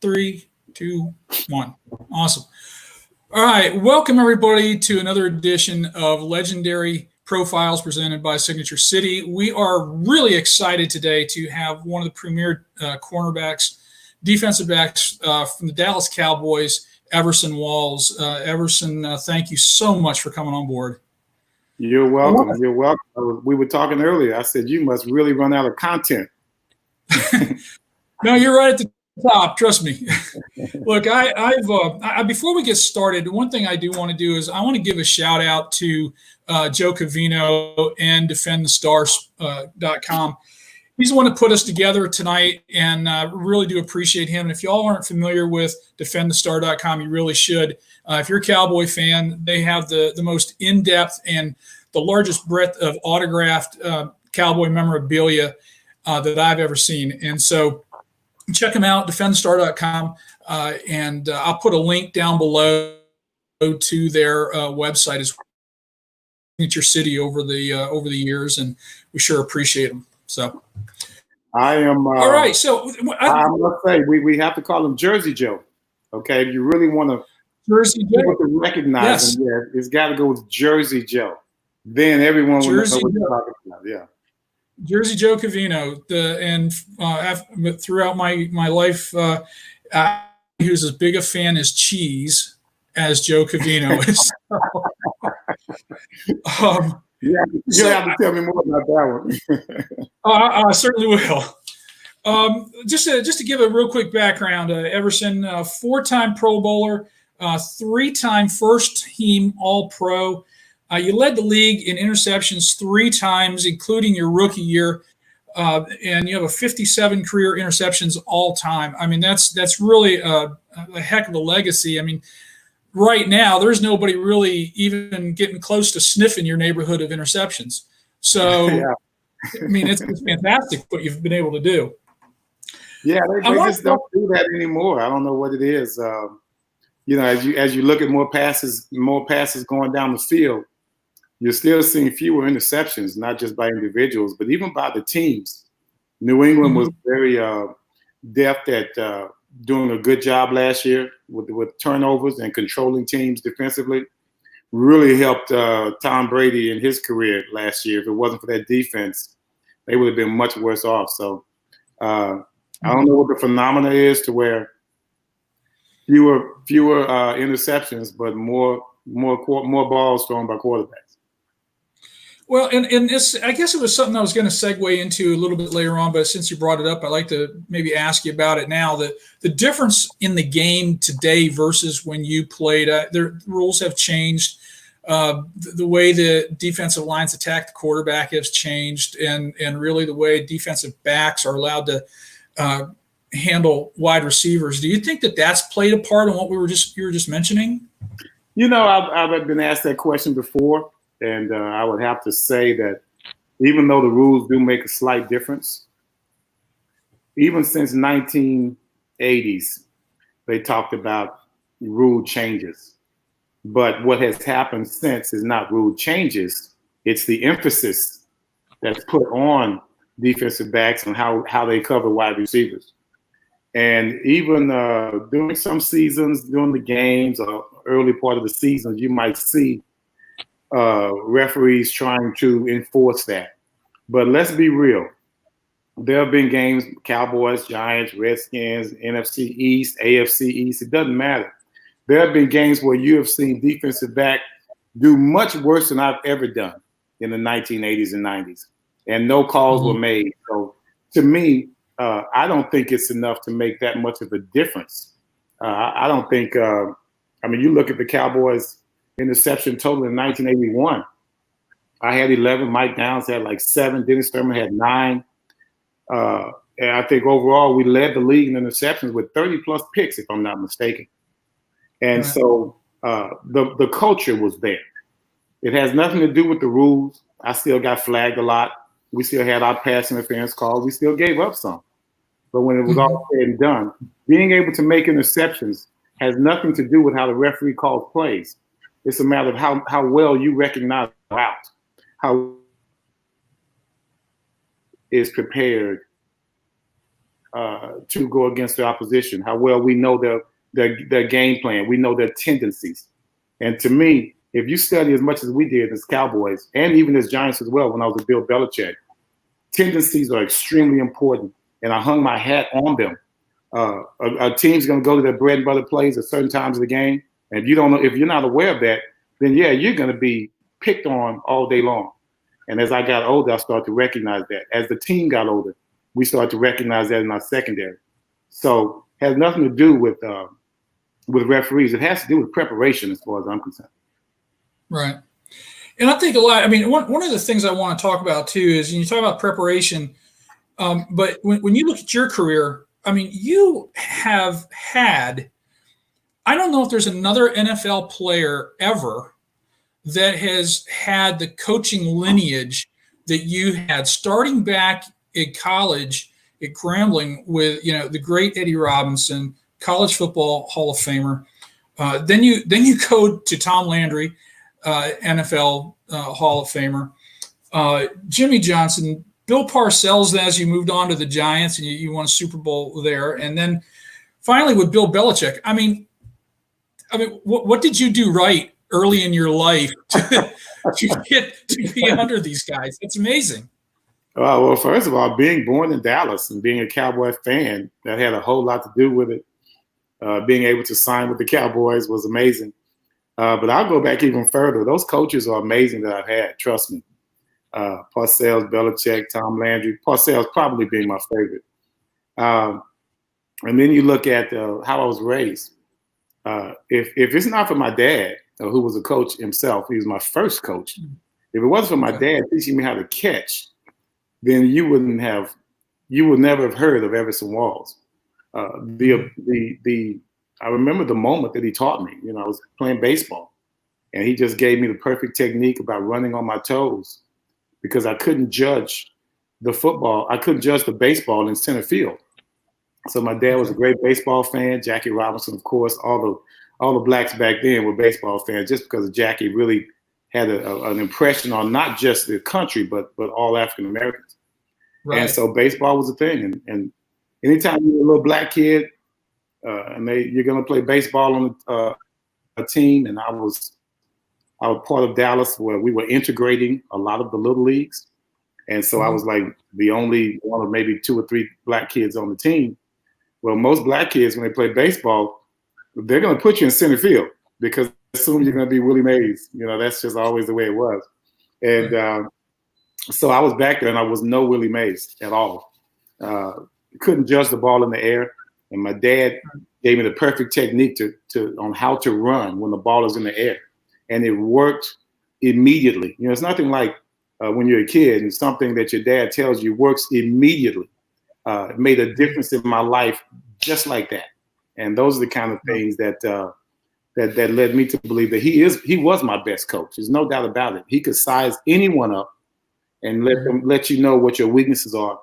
Three, two, one. Awesome. All right. Welcome, everybody, to another edition of Legendary Profiles presented by Signature City. We are really excited today to have one of the premier cornerbacks, defensive backs from the Dallas Cowboys, Everson Walls. Everson, thank you so much for coming on board. You're welcome. You're welcome. We were talking earlier. I said, you must really run out of content. No, you're right at the top. Trust me. Look, before we get started, one thing I do want to do is I want to give a shout out to Joe Covino and DefendTheStars.com. He's the one that put us together tonight, and really do appreciate him. And if y'all aren't familiar with DefendTheStar.com, you really should. If you're a Cowboy fan, they have the most in-depth and the largest breadth of autographed Cowboy memorabilia that I've ever seen. And so check them out, DefendTheStar.com, and I'll put a link down below to their website as well. Signature City over the years, and we sure appreciate them. So, I am. All right. So I must say we have to call him Jersey Joe. Okay, if you really want to Jersey Joe to recognize him, yeah, it's got to go with Jersey Joe. Then everyone will know what you're talking about. Yeah. Jersey Joe Covino, throughout my life, he was as big a fan as cheese as Joe Covino is. Yeah, you'll have to tell me more about that one. I certainly will. Just to give a real quick background, Everson, 4-time Pro Bowler, 3-time first-team All-Pro. You led the league in interceptions 3 times, including your rookie year, and you have a 57 career interceptions all time. I mean, that's really a heck of a legacy. I mean, right now there's nobody really even getting close to sniffing your neighborhood of interceptions. So, yeah. I mean, it's fantastic what you've been able to do. Yeah, they just don't do that anymore. I don't know what it is. As you look at more passes going down the field, you're still seeing fewer interceptions, not just by individuals, but even by the teams. New England was very deft at doing a good job last year with turnovers and controlling teams defensively. Really helped Tom Brady in his career last year. If it wasn't for that defense, they would have been much worse off. So I don't know what the phenomena is to where fewer interceptions, but more balls thrown by quarterbacks. Well, and this, I guess it was something I was going to segue into a little bit later on, but since you brought it up, I'd like to maybe ask you about it now. The difference in the game today versus when you played, the rules have changed. The way the defensive lines attack the quarterback has changed, and really the way defensive backs are allowed to handle wide receivers. Do you think that that's played a part in what you were just mentioning? I've been asked that question before. And I would have to say that even though the rules do make a slight difference, even since 1980s, they talked about rule changes. But what has happened since is not rule changes. It's the emphasis that's put on defensive backs and how they cover wide receivers. And even during some seasons, during the games or early part of the season, you might see referees trying to enforce that. But let's be real. There have been games, Cowboys, Giants, Redskins, NFC East, AFC East, it doesn't matter. There have been games where you have seen defensive back do much worse than I've ever done in the 1980s and 90s. And no calls were made. So to me, I don't think it's enough to make that much of a difference. I don't think, you look at the Cowboys interception total in 1981. I had 11. Mike Downs had like 7. Dennis Thurman had 9. And I think overall we led the league in interceptions with 30 plus picks, if I'm not mistaken. And so the culture was there. It has nothing to do with the rules. I still got flagged a lot. We still had our pass interference calls. We still gave up some. But when it was all said and done, being able to make interceptions has nothing to do with how the referee calls plays. It's a matter of how well you recognize the route, how is prepared to go against the opposition, how well we know their game plan, we know their tendencies. And to me, if you study as much as we did as Cowboys, and even as Giants as well when I was with Bill Belichick, tendencies are extremely important, and I hung my hat on them. A team's going to go to their bread and butter plays at certain times of the game, and if you don't know, if you're not aware of that, then yeah, you're going to be picked on all day long. And as I got older, I started to recognize that. As the team got older, we started to recognize that in our secondary. So it has nothing to do with referees. It has to do with preparation, as far as I'm concerned. Right. And I think a lot. I mean, one of the things I want to talk about too is you talk about preparation, but when you look at your career, I mean, you have had. I don't know if there's another NFL player ever that has had the coaching lineage that you had, starting back in college at Grambling with the great Eddie Robinson, college football Hall of Famer. Then you go to Tom Landry, NFL Hall of Famer, Jimmy Johnson, Bill Parcells. As you moved on to the Giants and you won a Super Bowl there, and then finally with Bill Belichick. I mean, what did you do right early in your life to get to be under these guys? It's amazing. Well, first of all, being born in Dallas and being a Cowboy fan, that had a whole lot to do with it. Being able to sign with the Cowboys was amazing. But I'll go back even further. Those coaches are amazing that I've had, trust me. Parcells, Belichick, Tom Landry. Parcells probably being my favorite. And then you look at how I was raised. If it's not for my dad, who was a coach himself, he was my first coach. If it wasn't for my dad teaching me how to catch, then you would never have heard of Everson Walls. I remember the moment that he taught me. I was playing baseball, and he just gave me the perfect technique about running on my toes, because I couldn't judge the football. I couldn't judge the baseball in center field. So my dad was a great baseball fan. Jackie Robinson, of course, all the blacks back then were baseball fans, just because Jackie really had an impression on not just the country, but all African Americans. Right. And so baseball was a thing. And anytime you're a little black kid, and you're going to play baseball on a team, and I was part of Dallas where we were integrating a lot of the little leagues. And so I was like the only one of maybe 2 or 3 black kids on the team. Well, most black kids, when they play baseball, they're going to put you in center field because they assume you're going to be Willie Mays. That's just always the way it was. And so I was back there, and I was no Willie Mays at all. Couldn't judge the ball in the air. And my dad gave me the perfect technique on how to run when the ball is in the air. And it worked immediately. It's nothing like when you're a kid and something that your dad tells you works immediately. It made a difference in my life just like that. And those are the kind of things that led me to believe that he was my best coach. There's no doubt about it. He could size anyone up and let you know what your weaknesses are.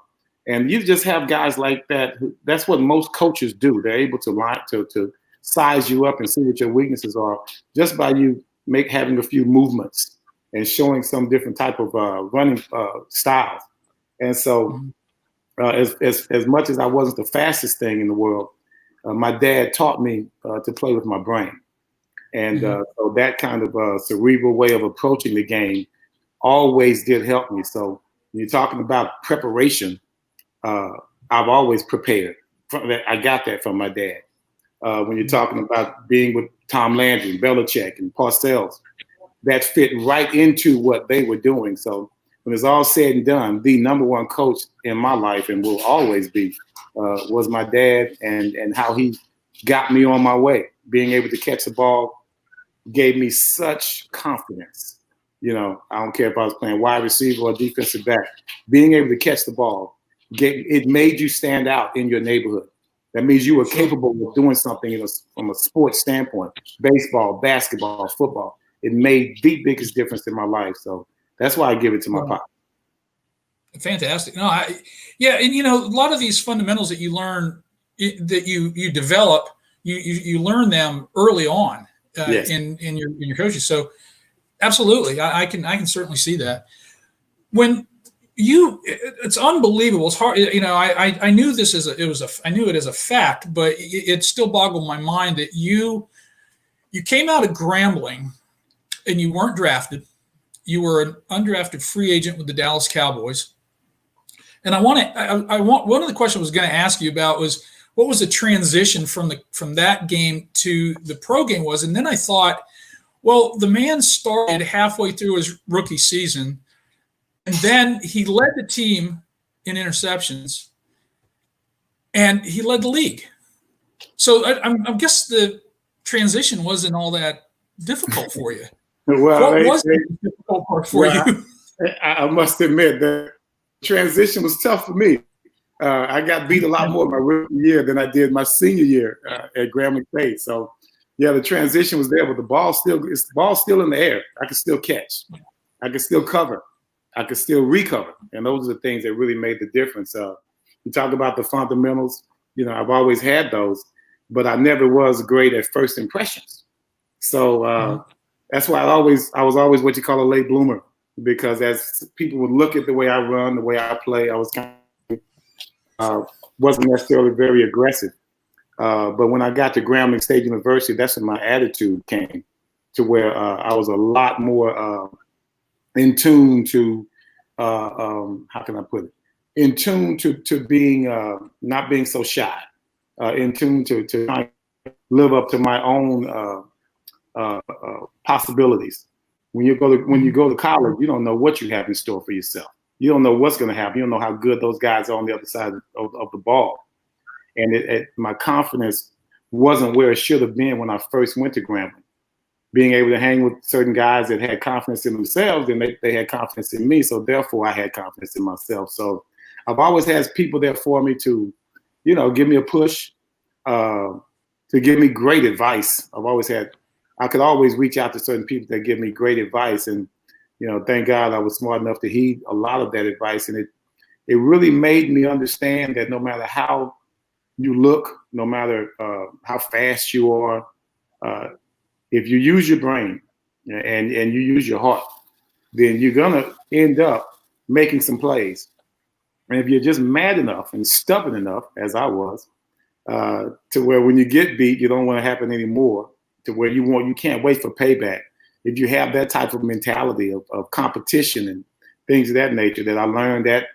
And you just have guys like that. That's what most coaches do. They're able to size you up and see what your weaknesses are just by you having a few movements and showing some different type of running styles. And so as much as I wasn't the fastest thing in the world, my dad taught me to play with my brain. And so that kind of cerebral way of approaching the game always did help me. So when you're talking about preparation, I've always prepared. I got that from my dad. When you're talking about being with Tom Landry, Belichick, and Parcells, that fit right into what they were doing. So when it's all said and done, the number one coach in my life, and will always be, was my dad, and how he got me on my way. Being able to catch the ball gave me such confidence. I don't care if I was playing wide receiver or defensive back. Being able to catch the ball, it made you stand out in your neighborhood. That means you were capable of doing something from a sports standpoint, baseball, basketball, football. It made the biggest difference in my life. So that's why I give it to my pop. Fantastic. No, and a lot of these fundamentals that you learn, that you develop, you learn them early on in your coaching. So absolutely, I can certainly see that. When it's unbelievable. It's hard. I knew I knew it as a fact, but it still boggled my mind that you came out of Grambling and you weren't drafted. You were an undrafted free agent with the Dallas Cowboys. And I want one of the questions I was going to ask you about was what was the transition from that game to the pro game was. And then I thought, well, the man started halfway through his rookie season, and then he led the team in interceptions, and he led the league. So I guess the transition wasn't all that difficult for you. Well, what was the difficult part for you? I must admit that transition was tough for me. I got beat a lot more my rookie year than I did my senior year at Grambling State. So, yeah, the transition was there, but the ball's still in the air. I can still catch. I can still cover. I can still recover. And those are the things that really made the difference. You talk about the fundamentals. I've always had those, but I never was great at first impressions. So that's why I was always what you call a late bloomer, because as people would look at the way I run, the way I play, I was wasn't necessarily very aggressive. But when I got to Grambling State University, that's when my attitude came to where I was a lot more in tune to, how can I put it? In tune to being, not being so shy, in tune to trying to live up to my own possibilities. When you go to college, you don't know what you have in store for yourself. You don't know what's going to happen. You don't know how good those guys are on the other side of the ball. And my confidence wasn't where it should have been when I first went to Grambling. Being able to hang with certain guys that had confidence in themselves, and they had confidence in me. So therefore, I had confidence in myself. So I've always had people there for me to, give me a push, to give me great advice. I could always reach out to certain people that give me great advice. And, thank God I was smart enough to heed a lot of that advice. And it really made me understand that no matter how you look, no matter how fast you are, if you use your brain and you use your heart, then you're going to end up making some plays. And if you're just mad enough and stubborn enough, as I was, to where when you get beat, you don't want it to happen anymore, to where you can't wait for payback. If you have that type of mentality of competition and things of that nature, that I learned that,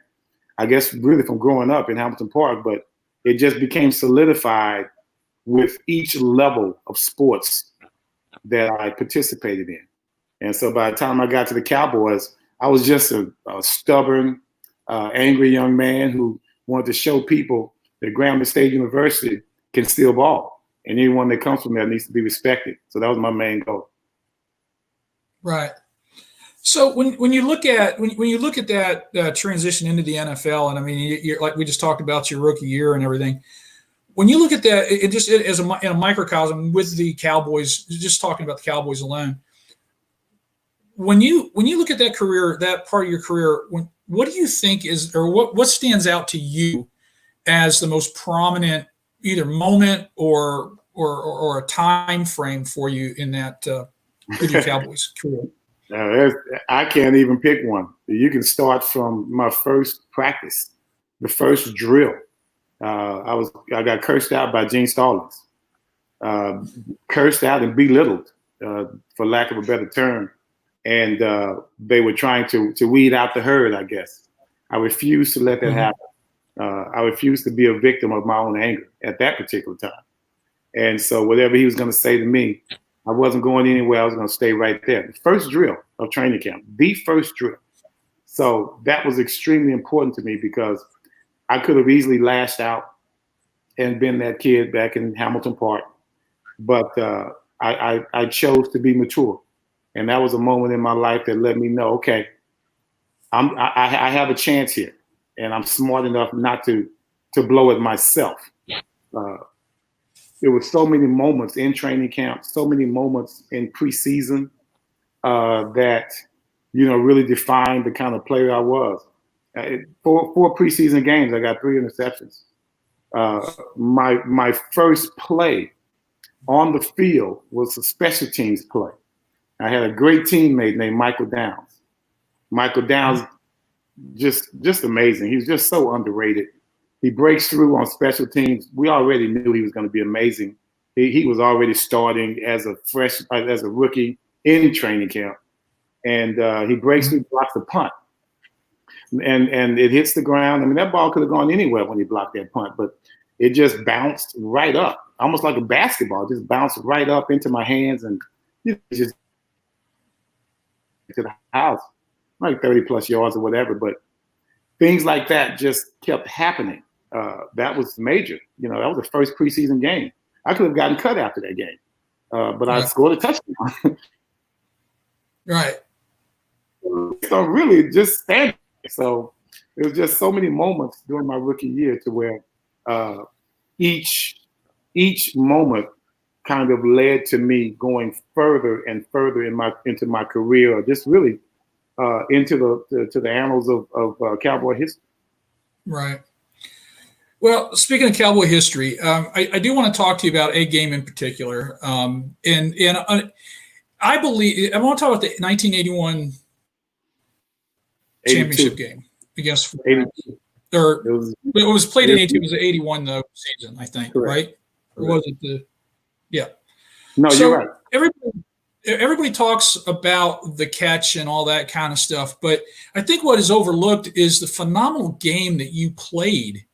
I guess, really from growing up in Hamilton Park, but it just became solidified with each level of sports that I participated in. And so by the time I got to the Cowboys, I was just a stubborn, angry young man who wanted to show people that Grambling State University can still ball. And anyone that comes from there needs to be respected. So that was my main goal. Right. So when you look at that transition into the NFL, and I mean, you're, like we just talked about your rookie year and everything. When you look at that, as in a microcosm with the Cowboys, just talking about the Cowboys alone. When you look at that career, that part of your career, what do you think is, or what stands out to you as the most prominent either moment or a time frame for you in that with your Cowboys career? I can't even pick one. You can start from my first practice, the first drill. I got cursed out by Gene Stallings, cursed out and belittled, for lack of a better term. And they were trying to weed out the herd, I guess. I refused to let that happen. I refused to be a victim of my own anger at that particular time. And so whatever he was going to say to me, I wasn't going anywhere. I was going to stay right there. The first drill of training camp, the first drill. So that was extremely important to me because I could have easily lashed out and been that kid back in Hamilton Park. But I chose to be mature. And that was a moment in my life that let me know, okay, I have a chance here. And I'm smart enough not to blow it myself. There were so many moments in training camp, so many moments in preseason that, really defined the kind of player I was. Four preseason games, I got 3 interceptions. My first play on the field was a special teams play. I had a great teammate named Michael Downs. Michael Downs just amazing. He was just so underrated. He breaks through on special teams. We already knew he was going to be amazing. He was already starting as a rookie in training camp, and he breaks through, blocks the punt, and it hits the ground. I mean, that ball could have gone anywhere when he blocked that punt, but it just bounced right up, almost like a basketball, just bounced right up into my hands and just to the house, like 30 plus yards or whatever. But things like that just kept happening. That was major. You know, that was the first preseason game. I could have gotten cut after that game, but I scored a touchdown. Right. So really just standing. So it was just so many moments during my rookie year to where each moment kind of led to me going further and further into my career, or just really into the annals of Cowboy history. Right. Well, speaking of Cowboy history, I do want to talk to you about a game in particular, and I believe I want to talk about the 1981 championship game against, or it was played in 82. It was the 81 though season, I think, correct. Right? Or was it the? Yeah. No, so you're right. Everybody talks about the catch and all that kind of stuff, but I think what is overlooked is the phenomenal game that you played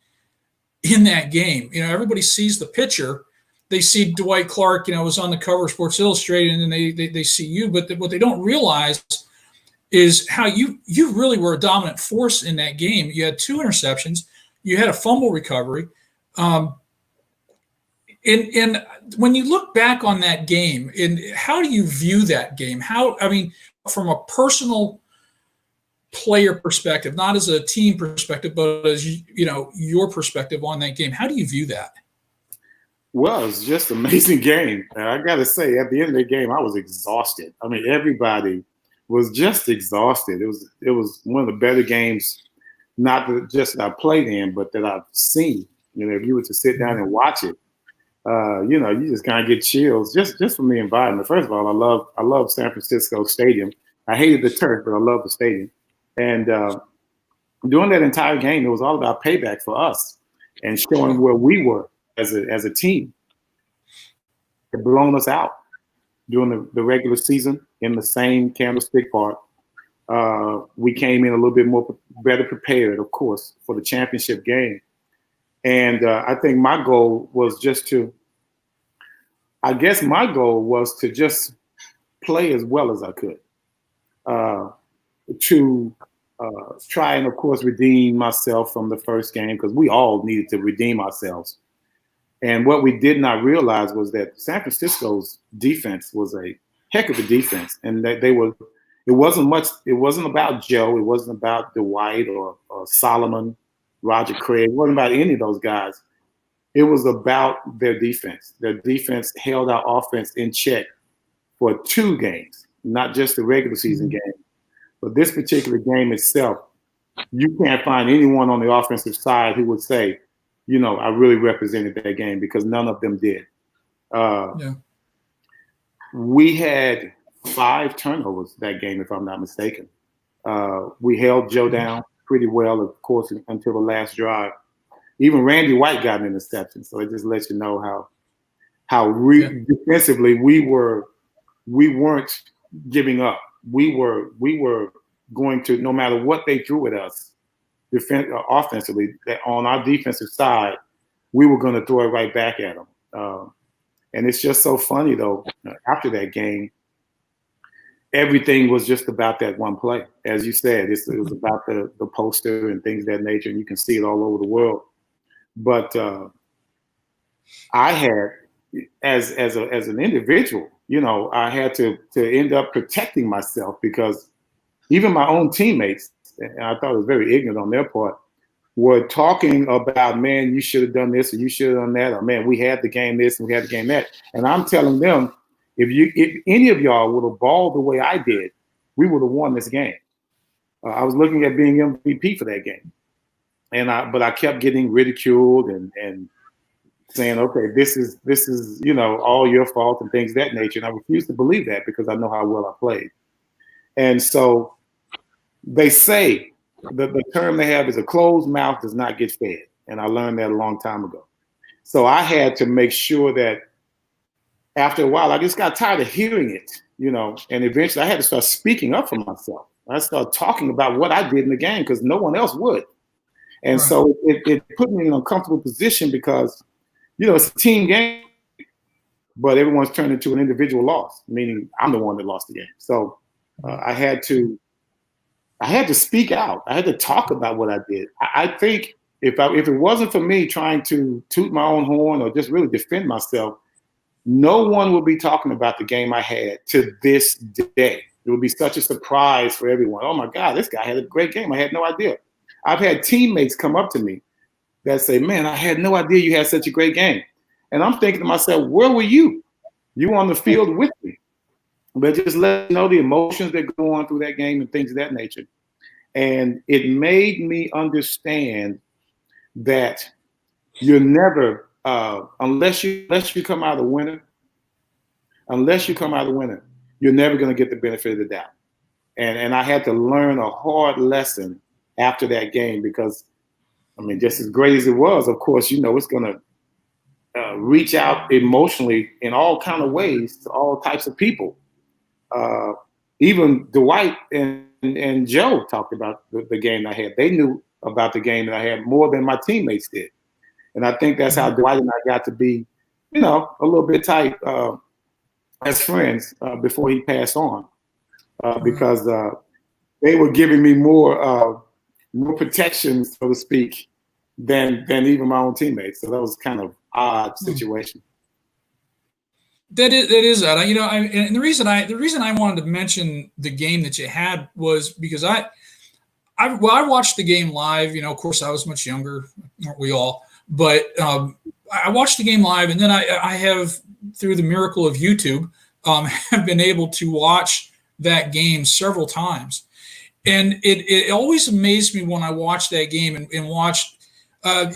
in that game. You know, everybody sees the picture. They see Dwight Clark, was on the cover of Sports Illustrated, and then they see you. But what they don't realize is how you really were a dominant force in that game. You had 2 interceptions. You had a fumble recovery. And when you look back on that game, and how do you view that game? From a personal player perspective, not as a team perspective, but as your perspective on that game, how do you view that? Well, it was just an amazing game. I got to say, at the end of the game, I was exhausted. I mean, everybody was just exhausted. It was one of the better games, not just that I played in, but that I've seen. If you were to sit down and watch it, you just kind of get chills just from the environment. First of all, I love San Francisco Stadium. I hated the turf, but I love the stadium. And during that entire game, it was all about payback for us and showing where we were as a team. It blown us out during the regular season in the same Candlestick Park. We came in a little bit better prepared, of course, for the championship game. And I think my goal was just to play as well as I could. To try and, of course, redeem myself from the first game, because we all needed to redeem ourselves. And what we did not realize was that San Francisco's defense was a heck of a defense, and that it wasn't about Joe, it wasn't about Dwight or Solomon, Roger Craig, it wasn't about any of those guys. It was about their defense. Their defense held our offense in check for 2 games, not just the regular season game. But this particular game itself, you can't find anyone on the offensive side who would say, I really represented that game, because none of them did. We had 5 turnovers that game, if I'm not mistaken. We held Joe down pretty well, of course, until the last drive. Even Randy White got an interception, so it just lets you know how defensively we weren't giving up. We were going to, no matter what they threw at us, offensively, on our defensive side, we were going to throw it right back at them. And it's just so funny, though, after that game, everything was just about that one play. As you said, it was about the poster and things of that nature, and you can see it all over the world. But I had, as an individual, I had to end up protecting myself, because even my own teammates, and I thought it was very ignorant on their part, were talking about, man, you should have done this, or you should have done that, or man, we had the game this and we had the game that. And I'm telling them, if any of y'all would have balled the way I did, we would have won this game. I was looking at being MVP for that game, but I kept getting ridiculed and saying, okay, this is all your fault and things of that nature. And I refuse to believe that, because I know how well I played. And so they say the term they have is a closed mouth does not get fed. And I learned that a long time ago. So I had to make sure that after a while, I just got tired of hearing it, and eventually I had to start speaking up for myself. I started talking about what I did in the game because no one else would. And so it put me in an uncomfortable position because, it's a team game, but everyone's turned into an individual loss, meaning I'm the one that lost the game. So I had to speak out. I had to talk about what I did. I think if it wasn't for me trying to toot my own horn or just really defend myself, no one would be talking about the game I had to this day. It would be such a surprise for everyone. Oh my God, this guy had a great game. I had no idea. I've had teammates come up to me that say, man, I had no idea you had such a great game. And I'm thinking to myself, where were you? You were on the field with me. But just let you know the emotions that go on through that game and things of that nature. And it made me understand that you're never, unless you come out a winner, you're never going to get the benefit of the doubt. And I had to learn a hard lesson after that game because, just as great as it was, of course, it's going to reach out emotionally in all kind of ways to all types of people. Even Dwight and Joe talked about the game I had. They knew about the game that I had more than my teammates did. And I think that's how Dwight and I got to be, a little bit tight as friends before he passed on, because they were giving me more protection, so to speak, than even my own teammates. So that was kind of odd situation. That is that. And the reason I wanted to mention the game that you had was because I watched the game live. Of course, I was much younger, aren't we all? But I watched the game live, and then I have, through the miracle of YouTube, have been able to watch that game several times. And it always amazed me when I watched that game and watched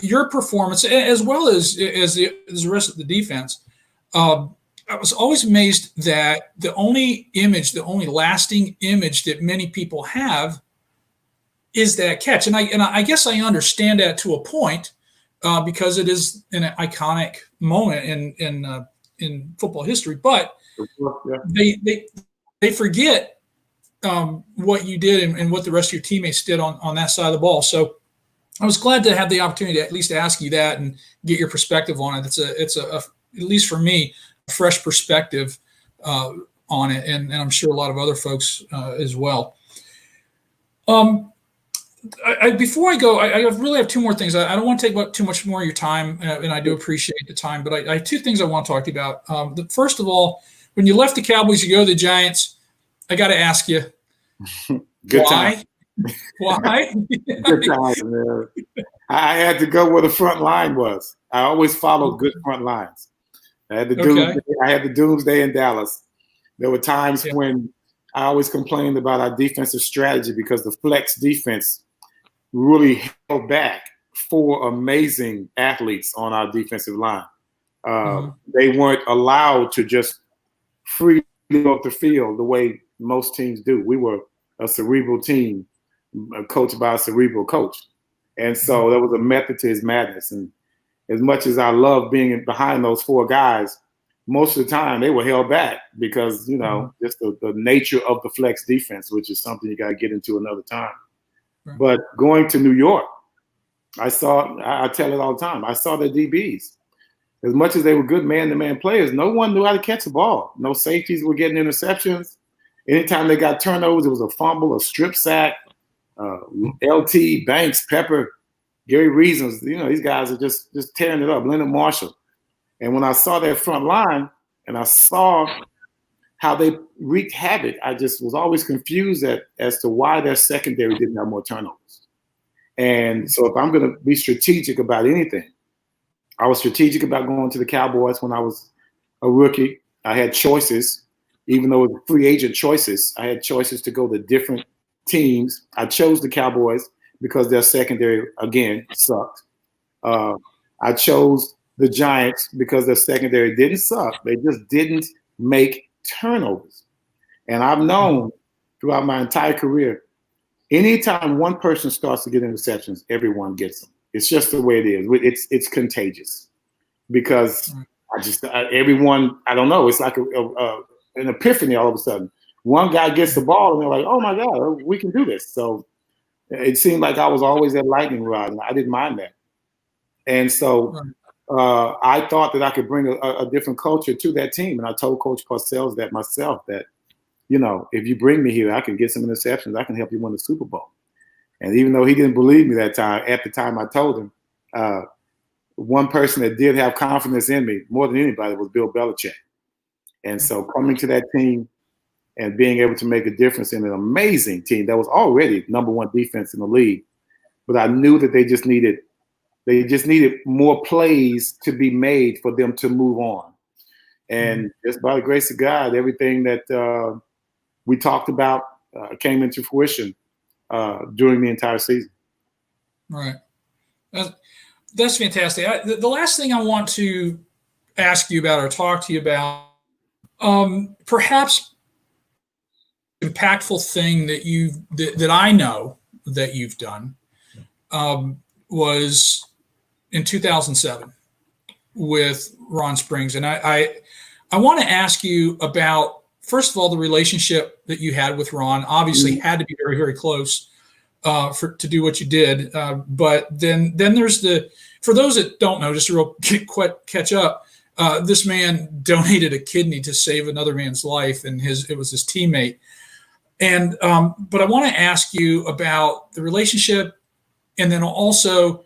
your performance as well as the rest of the defense. I was always amazed that the only lasting image that many people have is that catch. And I guess I understand that to a point because it is an iconic moment in football history. But they forget what you did and what the rest of your teammates did on that side of the ball. So I was glad to have the opportunity to at least ask you that and get your perspective on it. It's a at least for me, a fresh perspective on it, and I'm sure a lot of other folks as well. Before I go, I really have two more things. I don't want to take up too much more of your time, and I do appreciate the time, but I have two things I want to talk to you about. First of all, when you left the Cowboys, you go to the Giants. I got to ask you, Good why? time. Why? Good time, man. I had to go where the front line was. I always followed good front lines. I had the doomsday in Dallas. There were times when I always complained about our defensive strategy because the flex defense really held back 4 amazing athletes on our defensive line. They weren't allowed to just freely go up the field the way most teams do. We were a cerebral team coached by a cerebral coach. And so there was a method to his madness. And as much as I love being behind those 4 guys, most of the time they were held back because, just the nature of the flex defense, which is something you got to get into another time. Right. But going to New York, I tell it all the time, I saw the DBs. As much as they were good man-to-man players, no one knew how to catch the ball. No safeties were getting interceptions. Anytime they got turnovers, it was a fumble, a strip sack, LT, Banks, Pepper, Gary Reasons. These guys are just tearing it up. Leonard Marshall. And when I saw their front line and I saw how they wreaked havoc, I just was always confused as to why their secondary didn't have more turnovers. And so if I'm going to be strategic about anything, I was strategic about going to the Cowboys when I was a rookie. I had choices, even though it was free agent choices. I had choices to go to different teams. I chose the Cowboys because their secondary, again, sucked. I chose the Giants because their secondary didn't suck. They just didn't make turnovers. And I've known throughout my entire career, anytime one person starts to get interceptions, everyone gets them. It's just the way it is. It's contagious because everyone, I don't know, it's like an epiphany all of a sudden. One guy gets the ball and they're like, oh my God, we can do this. So it seemed like I was always that lightning rod, and I didn't mind that. And so I thought that I could bring a different culture to that team. And I told Coach Parcells that myself, that, you know, if you bring me here, I can get some interceptions. I can help you win the Super Bowl. And even though he didn't believe me that time, at the time I told him, one person that did have confidence in me more than anybody was Bill Belichick. And so coming to that team and being able to make a difference in an amazing team that was already #1 defense in the league, but I knew that they just needed more plays to be made for them to move on. And just by the grace of God, everything that we talked about came into fruition during the entire season. Right. That's fantastic. The last thing I want to ask you about or talk to you about, perhaps impactful thing that I know that you've done was in 2007 with Ron Springs. And I want to ask you about, first of all, the relationship that you had with Ron. Obviously had to be very, very close to do what you did. But then there's for those that don't know, just to real catch up, this man donated a kidney to save another man's life, and it was his teammate. And but I want to ask you about the relationship, and then also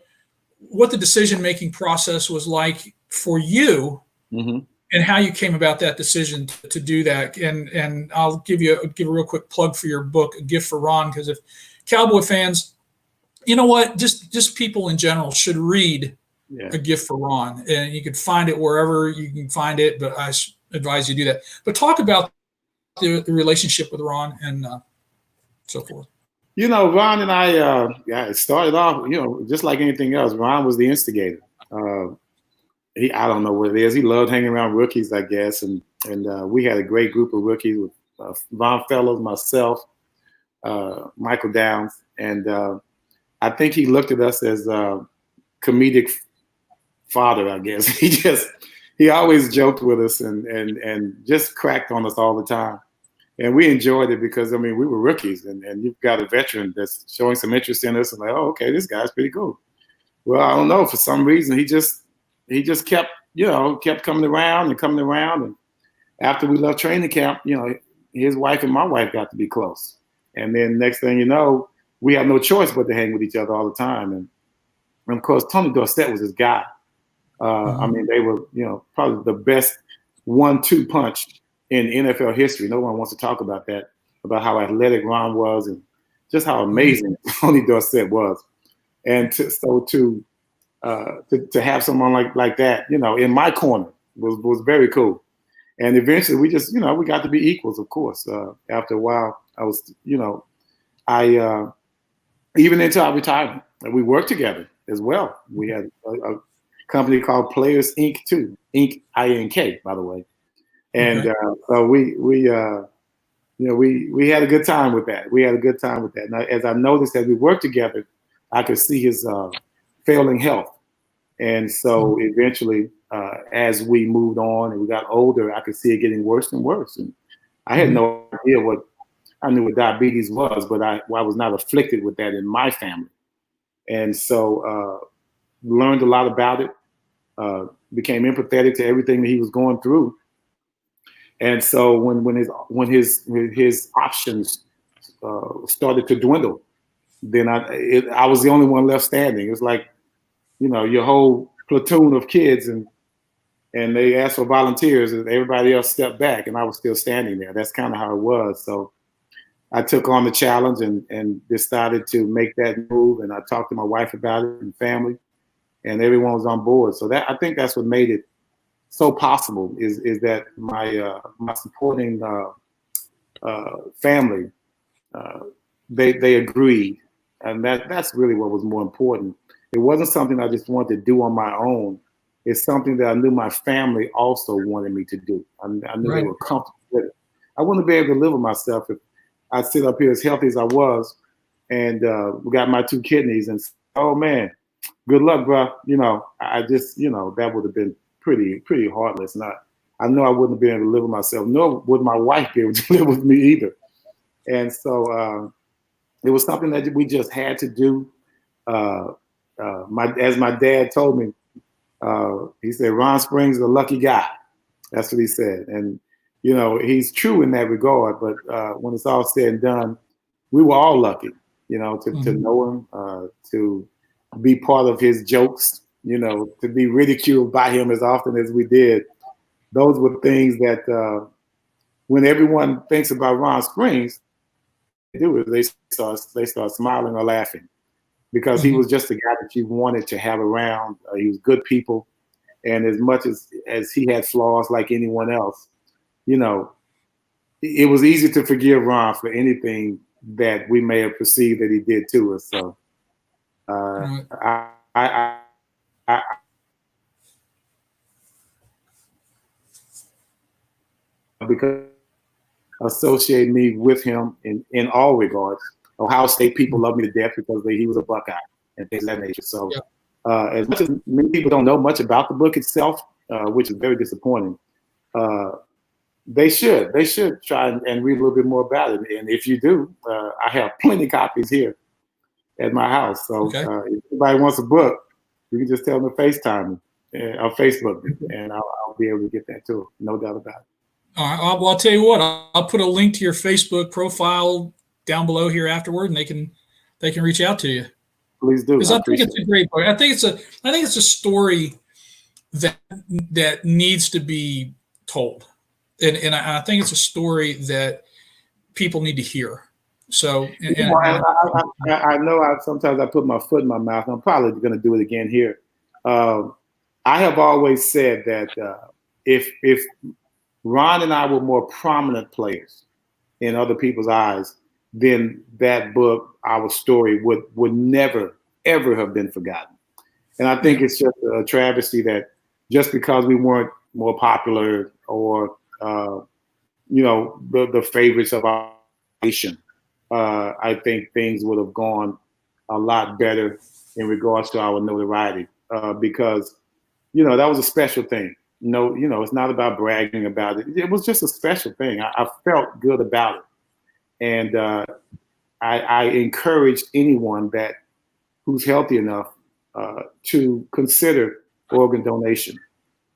what the decision-making process was like for you, and how you came about that decision to do that. And I'll give a real quick plug for your book, A Gift for Ron, because if Cowboy fans, you know what, just people in general should read A Gift for Ron, and you can find it wherever you can find it, but I advise you do that. But talk about the relationship with Ron and so forth. You know, Ron and I, it started off, you know, just like anything else. Ron was the instigator. I don't know what it is. He loved hanging around rookies, I guess. And we had a great group of rookies with Von Fellows, myself, Michael Downs. And I think he looked at us as comedic father, I guess. He always joked with us and just cracked on us all the time. And we enjoyed it because, I mean, we were rookies, and you've got a veteran that's showing some interest in us, and like, oh, okay, this guy's pretty cool. Well, I don't know, for some reason, he just kept coming around. And after we left training camp, you know, his wife and my wife got to be close. And then next thing you know, we had no choice but to hang with each other all the time. And of course, Tony Dorsett was his guy. I mean, they were, you know, probably the best 1-2 punch in NFL history. No one wants to talk about that, about how athletic Ron was and just how amazing Tony Dorsett was. And to have someone like that, you know, in my corner was very cool. And eventually we just, you know, we got to be equals, of course. After a while, I was, you know, even into our retirement, we worked together as well. We had a company called Players Inc. too, Inc. INK, by the way. And so we had a good time with that. And as I noticed as we worked together, I could see his failing health. And so eventually, as we moved on and we got older, I could see it getting worse and worse. And I had no idea I knew what diabetes was, but I was not afflicted with that in my family. And so learned a lot about it, became empathetic to everything that he was going through. And so when his options started to dwindle, then I was the only one left standing. It was like, you know, your whole platoon of kids and they asked for volunteers and everybody else stepped back and I was still standing there. That's kind of how it was. So I took on the challenge and decided to make that move. And I talked to my wife about it and family, and everyone was on board. So I think that's what made it so possible is that my supporting family, they agreed. And that's really what was more important. It wasn't something I just wanted to do on my own. It's something that I knew my family also wanted me to do. I knew they were comfortable with it. I wouldn't be able to live with myself if I sit up here as healthy as I was and we got my 2 kidneys. And oh man, good luck, bro. I just, that would have been pretty heartless. I know I wouldn't have been able to live with myself, nor would my wife be able to live with me either. And so it was something that we just had to do. As my dad told me, he said, Ron Springs is a lucky guy. That's what he said. And, he's true in that regard. But when it's all said and done, we were all lucky, to know him, to be part of his jokes, to be ridiculed by him as often as we did. Those were things that when everyone thinks about Ron Springs, they start smiling or laughing, because he was just a guy that you wanted to have around. He was good people, and as much as he had flaws like anyone else, it was easy to forgive Ron for anything that we may have perceived that he did to us. So I because associate me with him in all regards. Ohio State people love me to death because he was a Buckeye and things of that nature. So as much as many people don't know much about the book itself, which is very disappointing, they should try and read a little bit more about it. And if you do, I have plenty of copies here at my house. So if anybody wants a book, you can just tell them to FaceTime me on Facebook, and I'll be able to get that too. No doubt about it. All right. Well, I'll tell you what. I'll put a link to your Facebook profile down below here afterward, and they can reach out to you. Please do. Because I think it's a great book. I think it's a story that needs to be told, and I think it's a story that people need to hear. So, I know sometimes I put my foot in my mouth. I'm probably going to do it again here. I have always said that if Ron and I were more prominent players in other people's eyes, then that book, our story, would never, ever have been forgotten. And I think it's just a travesty that just because we weren't more popular or, the favorites of our nation, I think things would have gone a lot better in regards to our notoriety because, that was a special thing. It's not about bragging about it. It was just a special thing. I felt good about it. And I encourage anyone who's healthy enough to consider organ donation.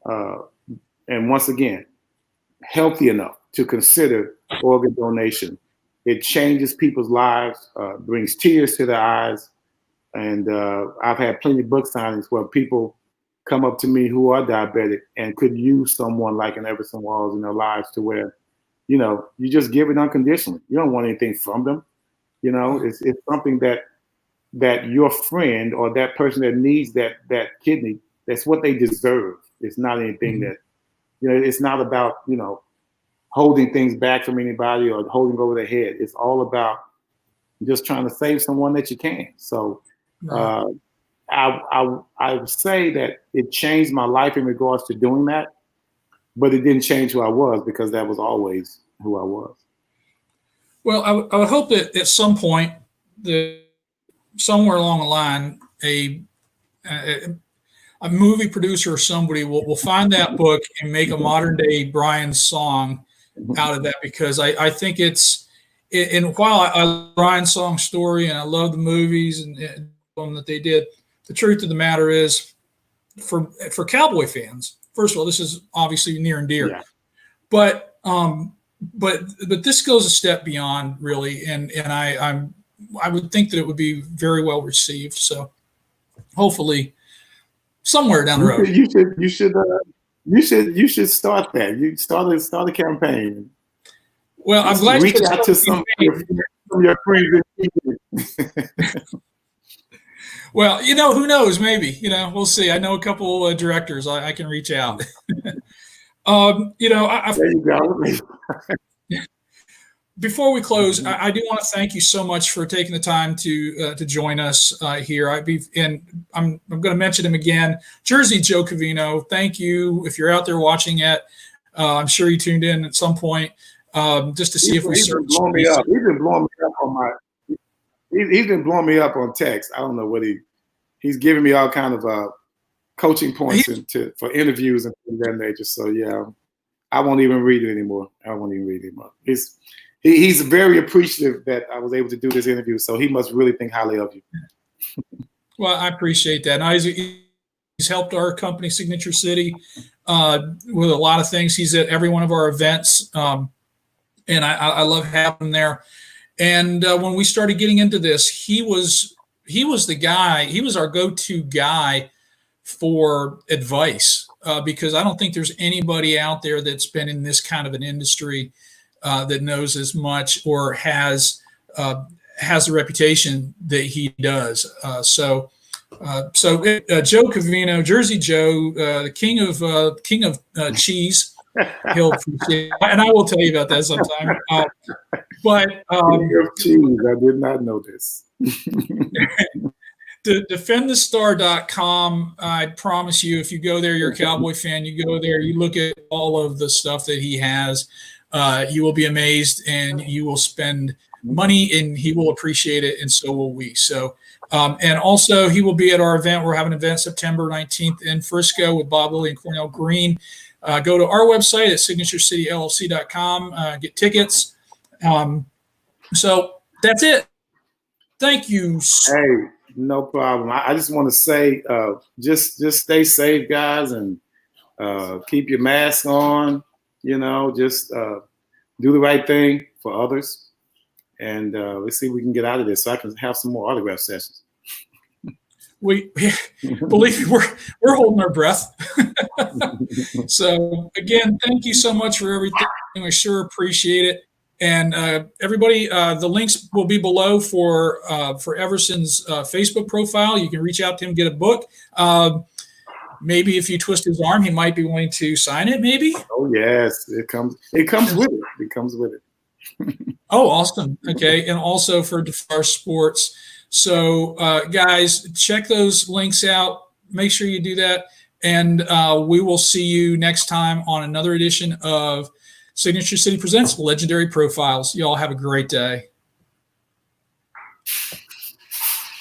And once again, healthy enough to consider organ donation. It changes people's lives, brings tears to their eyes. And I've had plenty of book signings where people come up to me who are diabetic and could use someone like an Everson Walls in their lives to where, you just give it unconditionally. You don't want anything from them. It's something that your friend or that person that needs that kidney, that's what they deserve. It's not anything that, it's not about, holding things back from anybody or holding over their head. It's all about just trying to save someone that you can. So I would say that it changed my life in regards to doing that, but it didn't change who I was because that was always who I was. Well, I would hope that at some point, somewhere along the line, a movie producer or somebody will find that book and make a modern day Brian song out of that, because I think and while I love Brian's song story and I love the movies and that they did, the truth of the matter is for Cowboy fans, first of all, this is obviously near and dear, but this goes a step beyond really. And I would think that it would be very well received. So hopefully somewhere down the road. You should start that. You start a campaign. Well, I'm glad reach out to some of your friends. Well, who knows? Maybe, we'll see. I know a couple of directors. I can reach out. There you go. Before we close, I do want to thank you so much for taking the time to join us here. I'm going to mention him again, Jersey Joe Covino. Thank you. If you're out there watching it, I'm sure you tuned in at some point just to see if we served. He's been blowing me up on my. he's been blowing me up on text. I don't know what he's giving me all kind of coaching points for interviews and things of that nature. So yeah, I won't even read it anymore. He's very appreciative that I was able to do this interview. So he must really think highly of you. Well, I appreciate that. Now, he's helped our company, Signature City, with a lot of things. He's at every one of our events, and I love having him there. And when we started getting into this, he was the guy. He was our go-to guy for advice because I don't think there's anybody out there that's been in this kind of an industry that knows as much or has the reputation that he does. So Joe Covino, Jersey Joe, the king of cheese, he'll appreciate it. And I will tell you about that sometime. King of cheese, I did not know this. defendthestar.com. I promise you, if you go there, you're a Cowboy fan, you go there, you look at all of the stuff that he has, you will be amazed and you will spend money and he will appreciate it. And so will we. So, and also he will be at our event. We're having an event September 19th in Frisco with Bob Lilly and Cornell Green. Go to our website at signaturecityllc.com, get tickets. So that's it. Thank you. Hey, no problem. I just want to say, just stay safe, guys, and keep your mask on. Just do the right thing for others, and let's see if we can get out of this so I can have some more autograph sessions. We believe me, we're holding our breath. So again, thank you so much for everything. We sure appreciate it. And everybody, the links will be below for Everson's Facebook profile. You can reach out to him, get a book. Maybe if you twist his arm, he might be willing to sign it. Maybe. Oh yes, it comes with it. It comes with it. Oh, awesome. Okay, and also for DeFar Sports. So, guys, check those links out. Make sure you do that, and we will see you next time on another edition of Signature City Presents Legendary Profiles. Y'all have a great day.